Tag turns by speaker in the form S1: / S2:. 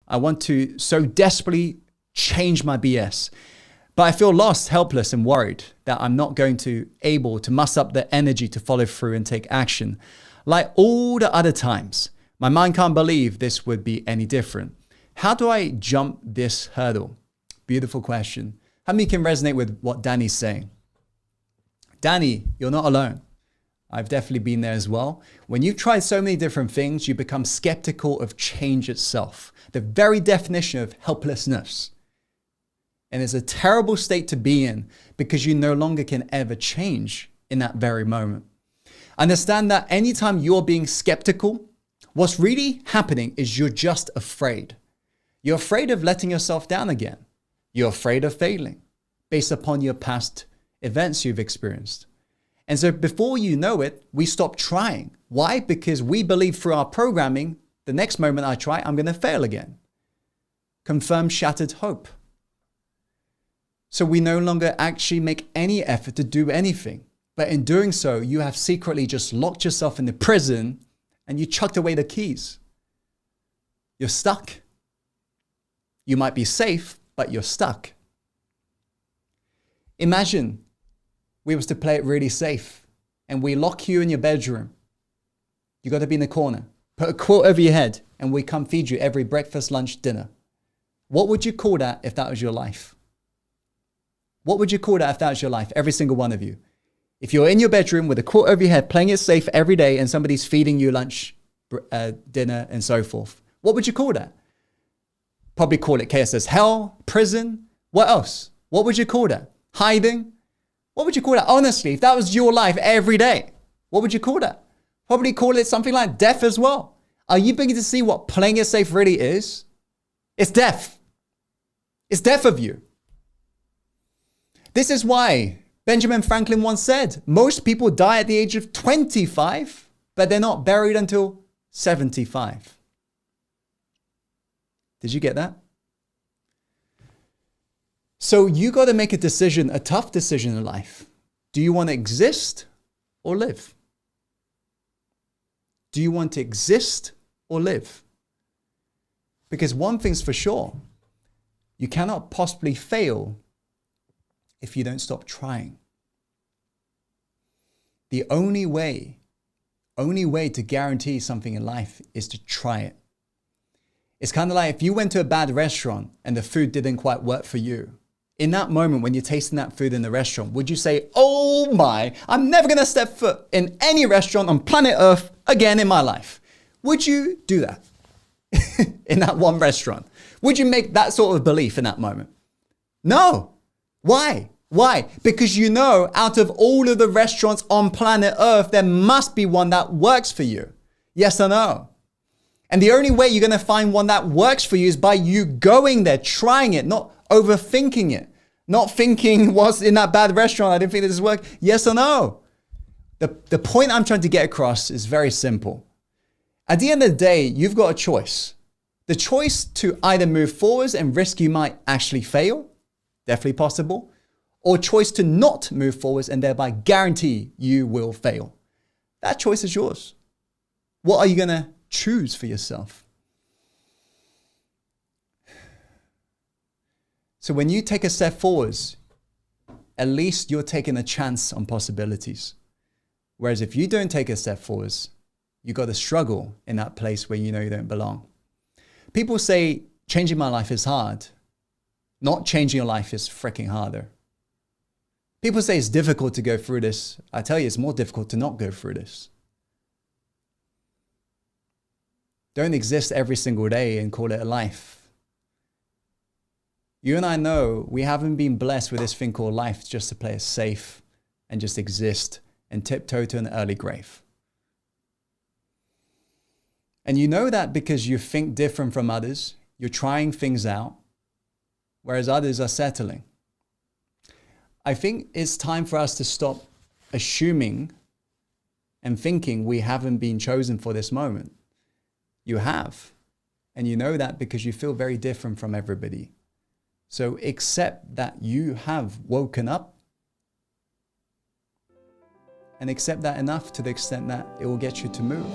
S1: I want to so desperately change my BS. But I feel lost, helpless, and worried that I'm not going to able to muster up the energy to follow through and take action. Like all the other times, my mind can't believe this would be any different. How do I jump this hurdle? Beautiful question. How many can resonate with what Danny's saying? Danny, you're not alone. I've definitely been there as well. When you've tried so many different things, you become skeptical of change itself, the very definition of helplessness. And it's a terrible state to be in because you no longer can ever change in that very moment. Understand that anytime you're being skeptical, what's really happening is you're just afraid. You're afraid of letting yourself down again. You're afraid of failing based upon your past events you've experienced. And so before you know it, we stop trying. Why? Because we believe through our programming, the next moment I try, I'm going to fail again. Confirmed shattered hope. So we no longer actually make any effort to do anything. But in doing so, you have secretly just locked yourself in the prison and you chucked away the keys. You're stuck. You might be safe, but you're stuck. Imagine we was to play it really safe and we lock you in your bedroom. You got to be in the corner. Put a quilt over your head and we come feed you every breakfast, lunch, dinner. What would you call that if that was your life? What would you call that if that was your life? Every single one of you. If you're in your bedroom with a quilt over your head, playing it safe every day and somebody's feeding you lunch, dinner and so forth. What would you call that? Probably call it chaos as hell, prison. What else? What would you call that? Hiding? What would you call that? Honestly, if that was your life every day, what would you call that? Probably call it something like death as well. Are you beginning to see what playing it safe really is? It's death. It's death of you. This is why Benjamin Franklin once said, most people die at the age of 25, but they're not buried until 75. Did you get that? So you got to make a decision, a tough decision in life. Do you want to exist or live? Do you want to exist or live? Because one thing's for sure, you cannot possibly fail if you don't stop trying. The only way to guarantee something in life is to try it. It's kind of like if you went to a bad restaurant and the food didn't quite work for you. In that moment when you're tasting that food in the restaurant, would you say, oh my, I'm never going to step foot in any restaurant on planet Earth again in my life? Would you do that in that one restaurant? Would you make that sort of belief in that moment? No. Why? Why? Because you know out of all of the restaurants on planet Earth, there must be one that works for you. Yes or no? And the only way you're going to find one that works for you is by you going there, trying it, not overthinking it, not thinking, what's in that bad restaurant? I didn't think this would work. Yes or no? The point I'm trying to get across is very simple. At the end of the day, you've got a choice. The choice to either move forwards and risk you might actually fail, definitely possible, or choice to not move forwards and thereby guarantee you will fail. That choice is yours. What are you going to choose for yourself? So when you take a step forwards, at least you're taking a chance on possibilities. Whereas if you don't take a step forwards, you got to struggle in that place where you know you don't belong. People say changing my life is hard. Not changing your life is freaking harder. People say it's difficult to go through this. I tell you, it's more difficult to not go through this. Don't exist every single day and call it a life. You and I know we haven't been blessed with this thing called life just to play it safe and just exist and tiptoe to an early grave. And you know that because you think different from others, you're trying things out, whereas others are settling. I think it's time for us to stop assuming and thinking we haven't been chosen for this moment. You have. And you know that because you feel very different from everybody. So accept that you have woken up and accept that enough to the extent that it will get you to move.